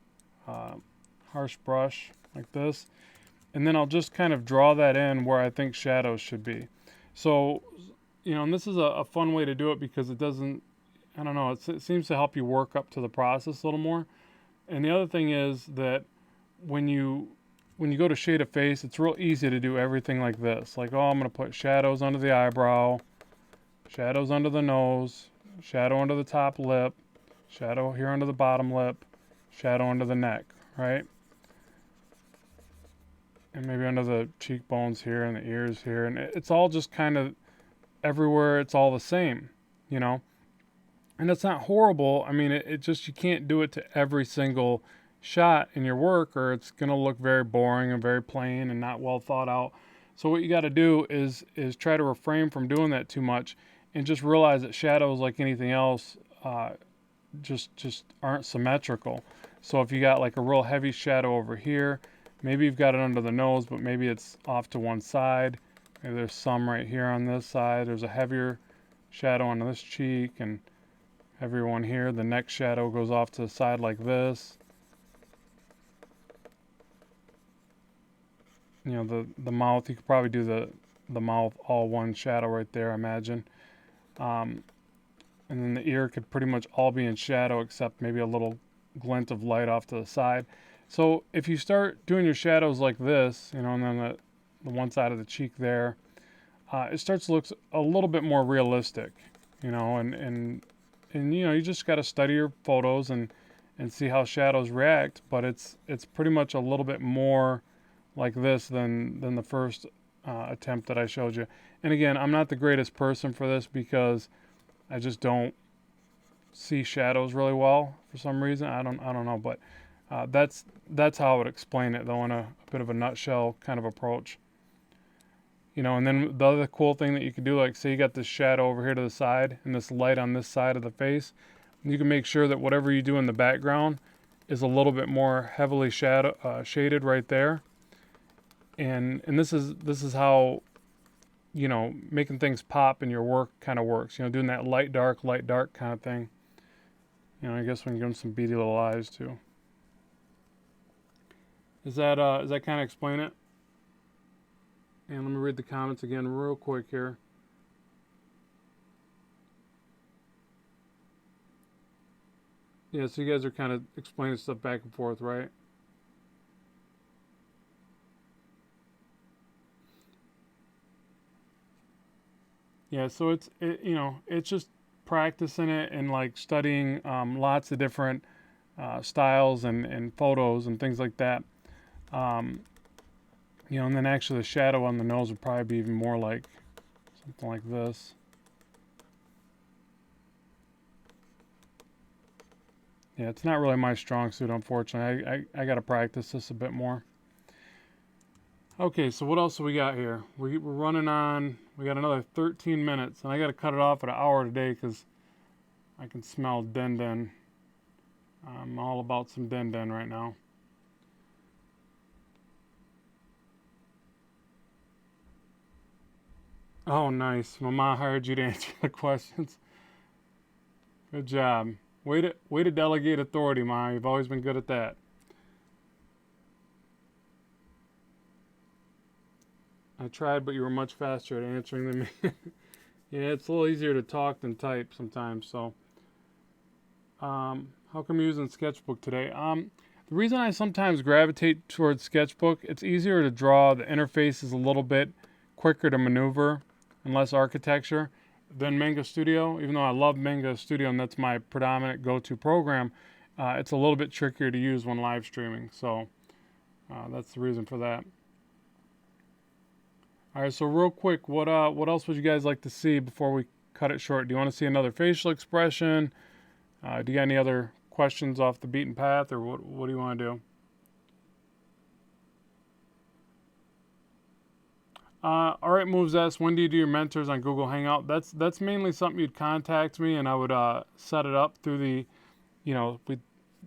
harsh brush like this, and then I'll just kind of draw that in where I think shadows should be. So, and this is a fun way to do it because it doesn't, I don't know, it seems to help you work up to the process a little more. And the other thing is that when you go to shade a face, it's real easy to do everything like this. Like, I'm going to put shadows under the eyebrow, shadows under the nose, shadow under the top lip, shadow here under the bottom lip, shadow under the neck, right? And maybe under the cheekbones here and the ears here. And it's all just kind of everywhere. It's all the same, And it's not horrible. I mean, it just, you can't do it to every single shot in your work or it's going to look very boring and very plain and not well thought out. So what you got to do is try to refrain from doing that too much and just realize that shadows, like anything else, just aren't symmetrical. So if you got like a real heavy shadow over here, maybe you've got it under the nose, but maybe it's off to one side. Maybe there's some right here on this side. There's a heavier shadow on this cheek and heavier one here. The neck shadow goes off to the side like this. you know, the mouth. You could probably do the mouth all one shadow right there, I imagine. Um, and then the ear could pretty much all be in shadow except maybe a little glint of light off to the side. So if you start doing your shadows like this, you know, and then the one side of the cheek there, it starts to look a little bit more realistic, you know, and you know, you just got to study your photos and see how shadows react, but it's pretty much a little bit more like this than the first attempt that I showed you. And again, I'm not the greatest person for this because I just don't see shadows really well for some reason. I don't know, but that's how I would explain it though, in a bit of a nutshell kind of approach. You know, and then the other cool thing that you could do, like say you got this shadow over here to the side and this light on this side of the face, you can make sure that whatever you do in the background is a little bit more heavily shaded right there. And this is how, you know, making things pop in your work kind of works. You know, doing that light dark kind of thing. You know, I guess we can give them some beady little eyes too. Does that kind of explain it? And let me read the comments again real quick here. Yeah, so you guys are kind of explaining stuff back and forth, right? Yeah, so you know, it's just practicing it and like studying lots of different styles and photos and things like that. Um, you know, and then actually the shadow on the nose would probably be even more like something like this. Yeah, it's not really my strong suit, unfortunately. I got to practice this a bit more. Okay, so what else do we got here? We're running on, we got another 13 minutes, and I got to cut it off at an hour today because I can smell den. I'm all about some den right now. Oh, nice. Mama hired you to answer the questions. Good job. Way to delegate authority, Ma. You've always been good at that. I tried, but you were much faster at answering than me. Yeah, it's a little easier to talk than type sometimes. So, how come you're using Sketchbook today? The reason I sometimes gravitate towards Sketchbook, it's easier to draw. The interface is a little bit quicker to maneuver and less architecture than Manga Studio. Even though I love Manga Studio and that's my predominant go-to program, it's a little bit trickier to use when live streaming. So that's the reason for that. All right, so real quick, what else would you guys like to see before we cut it short? Do you want to see another facial expression? Do you got any other questions off the beaten path, or what do you want to do? All right, Moves S. When do you do your mentors on Google Hangout? That's mainly something you'd contact me, and I would set it up through the, you know, we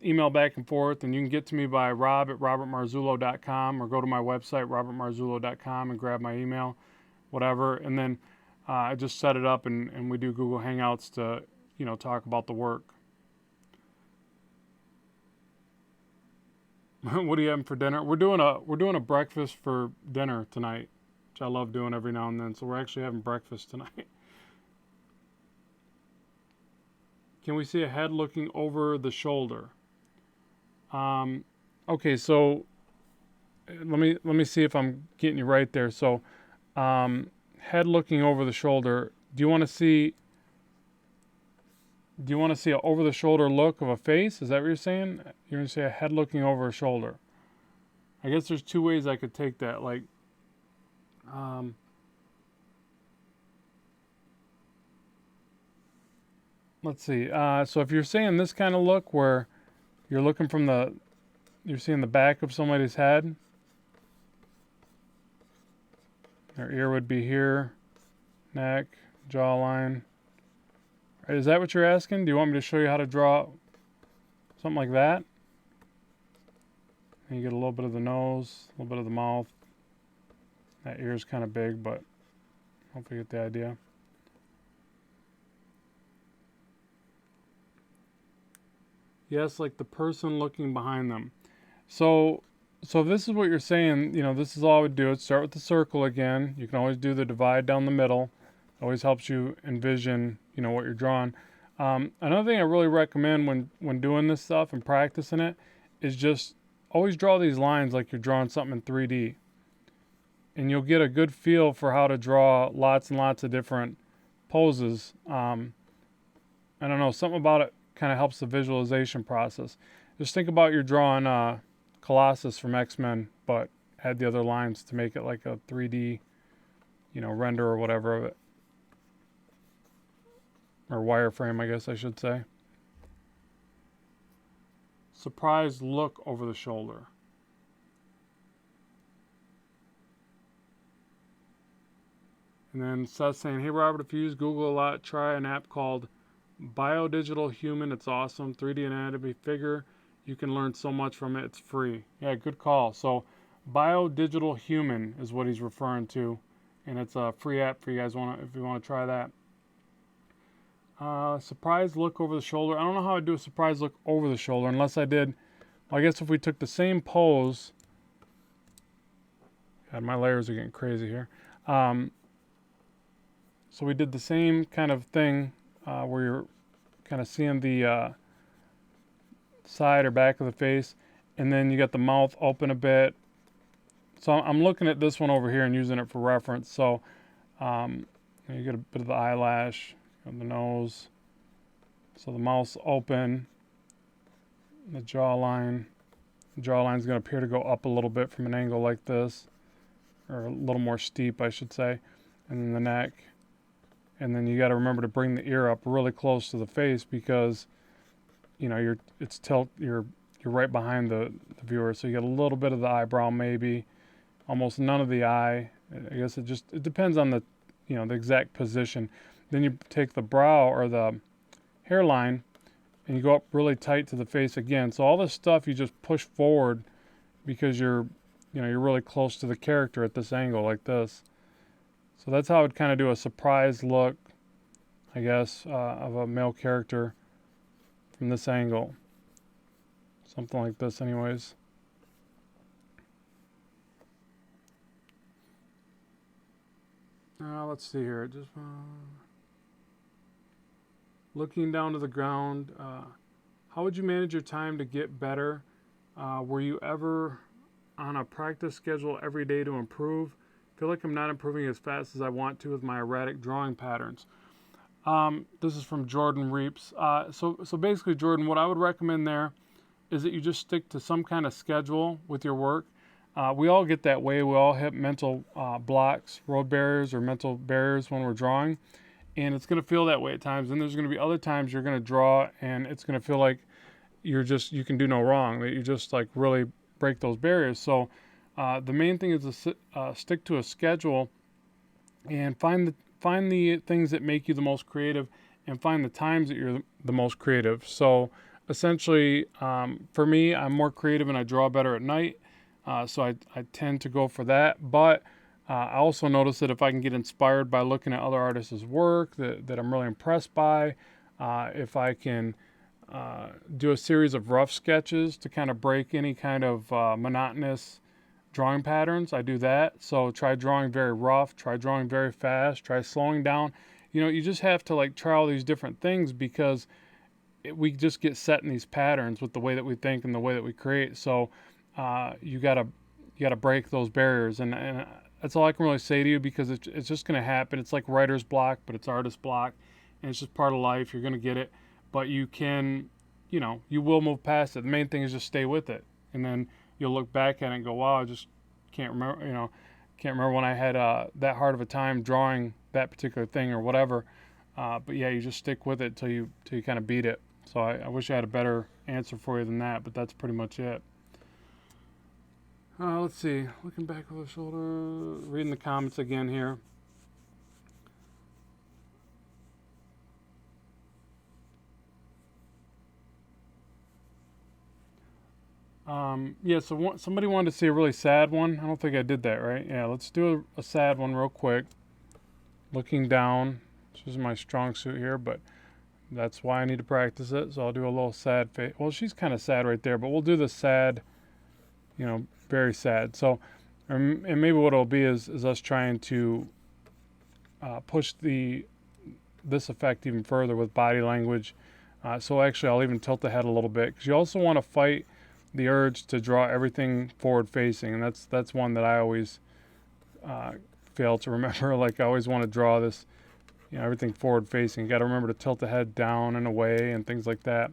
email back and forth, and you can get to me by rob@robertmarzullo.com or go to my website robertmarzullo.com and grab my email, whatever, and then I just set it up and we do Google Hangouts to, you know, talk about the work. What are you having for dinner? We're doing a breakfast for dinner tonight, which I love doing every now and then. So we're actually having breakfast tonight. Can we see a head looking over the shoulder? Okay, so let me see if I'm getting you right there. So, head looking over the shoulder. Do you want to see? Do you want to see an over the shoulder look of a face? Is that what you're saying? You're gonna say a head looking over a shoulder. I guess there's two ways I could take that. Like, let's see. So if you're saying this kind of look where you're looking from you're seeing the back of somebody's head. Their ear would be here, neck, jawline. Is that what you're asking? Do you want me to show you how to draw something like that? And you get a little bit of the nose, a little bit of the mouth. That ear is kind of big, but hopefully you get the idea. Yes, like the person looking behind them. So So this is what you're saying, this is all I would do. Is start with the circle again. You can always do the divide down the middle. Always helps you envision, what you're drawing. Another thing I really recommend when doing this stuff and practicing it is just always draw these lines like you're drawing something in 3D. And you'll get a good feel for how to draw lots and lots of different poses. I don't know, something about it kind of helps the visualization process. Just think about you're drawing Colossus from X-Men, but add the other lines to make it like a 3D, render or whatever of it. Or wireframe, I guess I should say. Surprised look over the shoulder. And then Seth saying, hey Robert, if you use Google a lot, try an app called Biodigital Human. It's awesome. 3D anatomy figure. You can learn so much from it. It's free. Yeah, good call. So Biodigital Human is what he's referring to. And it's a free app for you guys if you want to try that. Surprise look over the shoulder. I don't know how I'd do a surprise look over the shoulder unless I did. Well, I guess if we took the same pose. God, my layers are getting crazy here. So we did the same kind of thing where you're kind of seeing the side or back of the face, and then you got the mouth open a bit. So I'm looking at this one over here and using it for reference. So you get a bit of the eyelash on the nose. So the mouth's open. The jawline. The jawline's going to appear to go up a little bit from an angle like this, or a little more steep, I should say. And then the neck. And then you got to remember to bring the ear up really close to the face because, you're right behind the viewer, so you get a little bit of the eyebrow, maybe almost none of the eye. I guess it depends on the the exact position. Then you take the brow or the hairline and you go up really tight to the face again. So all this stuff you just push forward because you're really close to the character at this angle like this. So that's how I would kind of do a surprise look, I guess, of a male character from this angle. Something like this anyways. Let's see here. Just looking down to the ground. How would you manage your time to get better? Were you ever on a practice schedule every day to improve? Feel like I'm not improving as fast as I want to with my erratic drawing patterns. This is from Jordan Reeps. So basically, Jordan, what I would recommend there is that you just stick to some kind of schedule with your work. We all get that way. We all hit mental blocks, road barriers, or mental barriers when we're drawing. And it's going to feel that way at times. And there's going to be other times you're going to draw and it's going to feel like you can do no wrong, that you just like really break those barriers. So the main thing is to stick to a schedule and find the things that make you the most creative and find the times that you're the most creative. So essentially, for me, I'm more creative and I draw better at night. So I tend to go for that. But I also notice that if I can get inspired by looking at other artists' work that I'm really impressed by, if I can do a series of rough sketches to kind of break any kind of monotonous drawing patterns, I do that. So try drawing very rough, try drawing very fast, try slowing down. You just have to like try all these different things because we just get set in these patterns with the way that we think and the way that we create. So you gotta break those barriers, and that's all I can really say to you because it's just gonna happen. It's like writer's block, but it's artist block, and it's just part of life. You're gonna get it, but you can, you will move past it. The main thing is just stay with it, and then you'll look back at it and go, wow, I just can't remember, can't remember when I had that hard of a time drawing that particular thing or whatever. But yeah, you just stick with it till you kind of beat it. So I wish I had a better answer for you than that, but that's pretty much it. Let's see, looking back over the shoulder, reading the comments again here. Yeah, so somebody wanted to see a really sad one. I don't think I did that, right? Yeah, let's do a sad one real quick. Looking down. This is my strong suit here, but that's why I need to practice it. So I'll do a little sad face. Well, she's kind of sad right there, but we'll do the sad, very sad. So, and maybe what it'll be is us trying to push this effect even further with body language. So actually, I'll even tilt the head a little bit, because you also want to fight the urge to draw everything forward facing, and that's one that I always fail to remember. Like, I always want to draw this, everything forward facing. You got to remember to tilt the head down and away and things like that,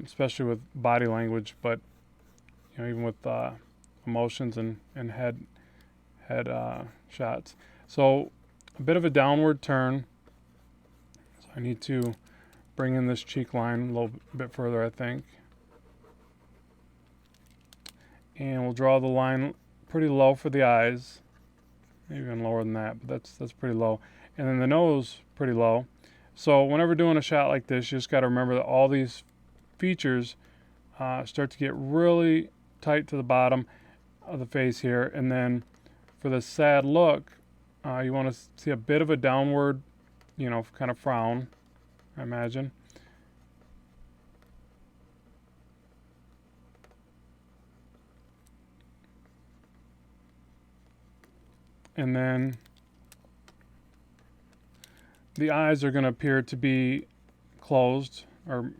especially with body language, but even with emotions and head shots. So a bit of a downward turn. So I need to bring in this cheek line a little bit further, I think. And we'll draw the line pretty low for the eyes. Maybe even lower than that, but that's pretty low. And then the nose, pretty low. So whenever doing a shot like this, you just got to remember that all these features start to get really tight to the bottom of the face here. And then for the sad look, you want to see a bit of a downward, kind of frown, I imagine. And then the eyes are going to appear to be closed, or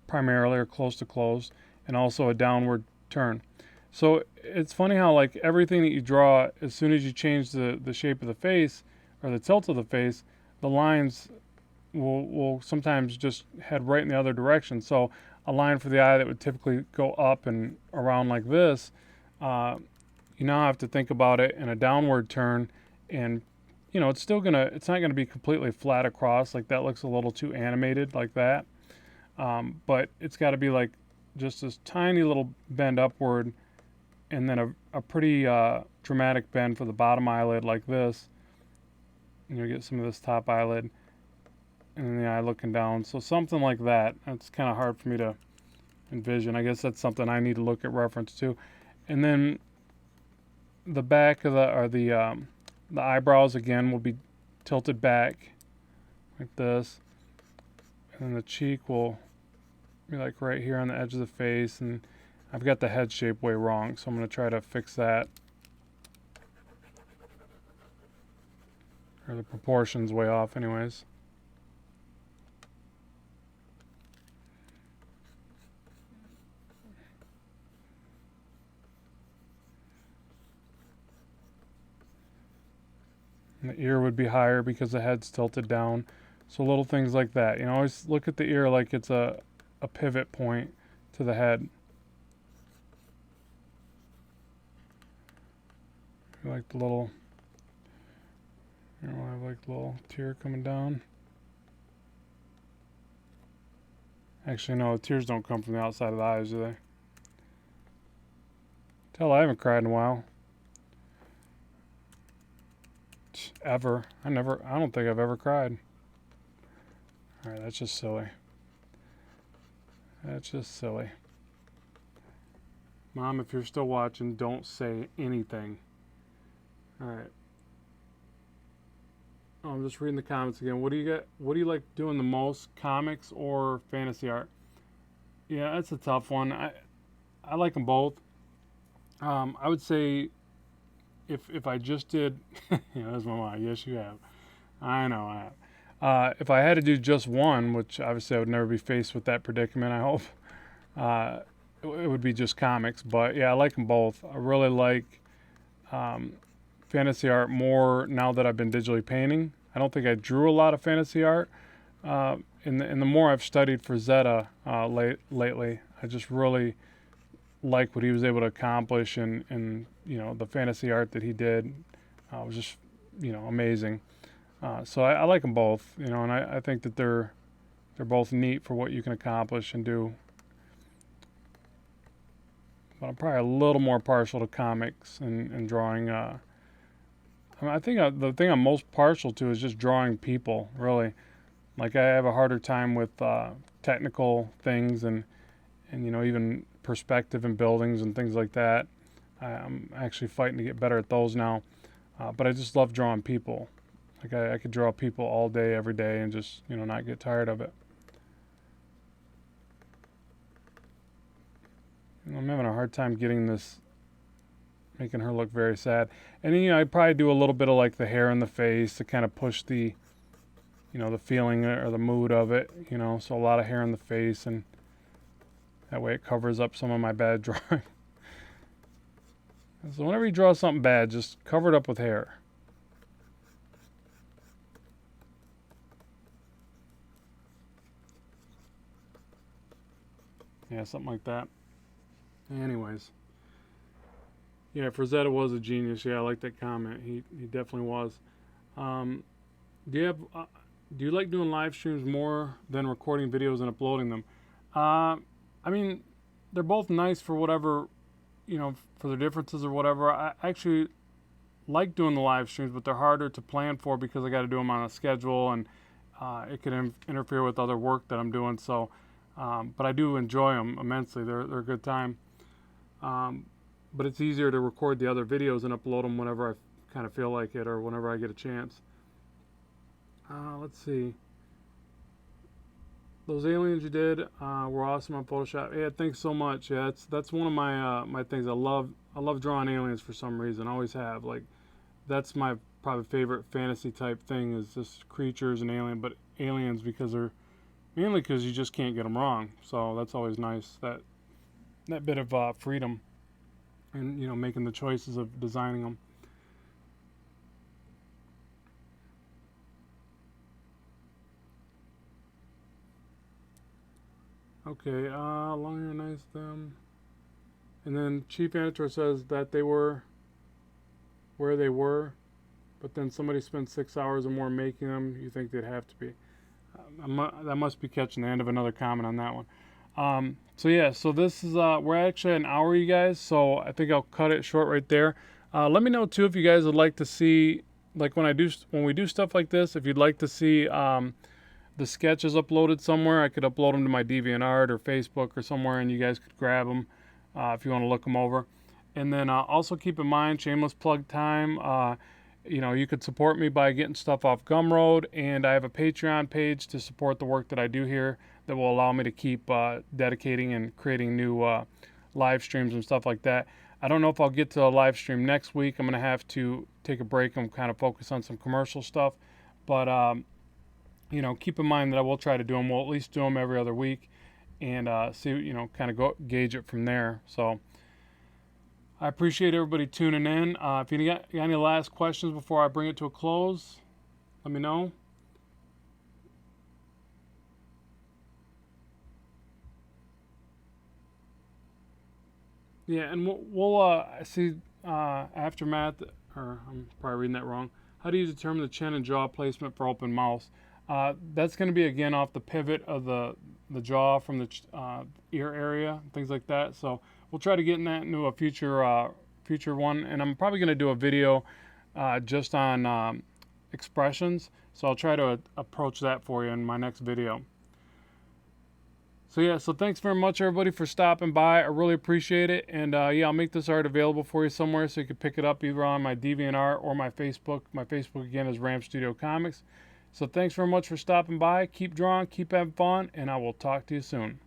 primarily or close to closed, and also a downward turn. So it's funny how, like, everything that you draw, as soon as you change the shape of the face or the tilt of the face, the lines will sometimes just head right in the other direction. So a line for the eye that would typically go up and around like this, you now have to think about it in a downward turn, and it's not gonna be completely flat across. Like, that looks a little too animated like that, but it's got to be like just this tiny little bend upward, and then a pretty dramatic bend for the bottom eyelid like this. Get some of this top eyelid, and then the eye looking down. So something like that. It's kind of hard for me to envision. I guess that's something I need to look at reference to. And then the back of the eyebrows again will be tilted back like this, and then the cheek will be like right here on the edge of the face, and I've got the head shape way wrong, so I'm going to try to fix that, or the proportions way off anyways. And the ear would be higher because the head's tilted down. So little things like that. Always look at the ear like it's a pivot point to the head. Like the little, I have like the little tear coming down. Actually, no, the tears don't come from the outside of the eyes, do they? Tell, I haven't cried in a while. Ever. I don't think I've ever cried. Alright, that's just silly. That's just silly. Mom, if you're still watching, don't say anything. Alright. Oh, I'm just reading the comments again. What do you like doing the most, comics or fantasy art? Yeah, that's a tough one. I like them both. I would say if I just did, that's my mom. Yes, you have. I know I have. If I had to do just one, which obviously I would never be faced with that predicament, I hope, it would be just comics. But yeah, I like them both. I really like fantasy art more now that I've been digitally painting. I don't think I drew a lot of fantasy art. And the more I've studied for Zeta lately, I just really like what he was able to accomplish, and the fantasy art that he did was just amazing. So I like them both, and I think that they're both neat for what you can accomplish and do. But I'm probably a little more partial to comics and drawing. I think the thing I'm most partial to is just drawing people, really. Like, I have a harder time with technical things and even perspective in buildings and things like that. I'm actually fighting to get better at those now. But I just love drawing people. Like, I could draw people all day, every day, and just, not get tired of it. I'm having a hard time getting this making her look very sad. And then, I'd probably do a little bit of like the hair in the face to kind of push the, the feeling or the mood of it, so a lot of hair in the face, and that way it covers up some of my bad drawing. So whenever you draw something bad, just cover it up with hair. Yeah, something like that. Anyways. Yeah, Frazetta was a genius. Yeah, I like that comment. He definitely was. Um, do you like doing live streams more than recording videos and uploading them? I mean, they're both nice for whatever, for their differences or whatever. I actually like doing the live streams, but they're harder to plan for because I got to do them on a schedule, and it can interfere with other work that I'm doing. So, but I do enjoy them immensely. They're a good time. But it's easier to record the other videos and upload them whenever I kind of feel like it or whenever I get a chance. Let's see. Those aliens you did were awesome on Photoshop. Yeah, thanks so much. Yeah, that's one of my my things. I love drawing aliens for some reason. Always have. Like, that's my probably favorite fantasy type thing, is just creatures and aliens because they're mainly because you just can't get them wrong. So that's always nice. That bit of freedom, and making the choices of designing them. Okay, long hair, nice them. And then Chief Editor says that they were where they were, but then somebody spent 6 hours or more making them. You think they'd have to be. That must be catching the end of another comment on that one. So yeah, so this is we're actually at an hour, you guys. So I think I'll cut it short right there. Let me know too if you guys would like to see, like when we do stuff like this, if you'd like to see the sketches uploaded somewhere. I could upload them to my DeviantArt or Facebook or somewhere, and you guys could grab them if you want to look them over. And then also keep in mind, shameless plug time. You could support me by getting stuff off Gumroad, and I have a Patreon page to support the work that I do here that will allow me to keep dedicating and creating new live streams and stuff like that. I don't know if I'll get to a live stream next week. I'm going to have to take a break and kind of focus on some commercial stuff. But, keep in mind that I will try to do them. We'll at least do them every other week and see, kind of gauge it from there. So I appreciate everybody tuning in. If you got any last questions before I bring it to a close, let me know. Yeah, and we'll see aftermath, or I'm probably reading that wrong. How do you determine the chin and jaw placement for open mouth? That's going to be again off the pivot of the jaw from the ear area, things like that. So we'll try to get in that into a future one, and I'm probably going to do a video just on expressions. So I'll try to approach that for you in my next video. So yeah, so thanks very much everybody for stopping by. I really appreciate it, and yeah, I'll make this art available for you somewhere so you can pick it up either on my DeviantArt or my Facebook. My Facebook again is Ram Studio Comics. So thanks very much for stopping by. Keep drawing, keep having fun, and I will talk to you soon.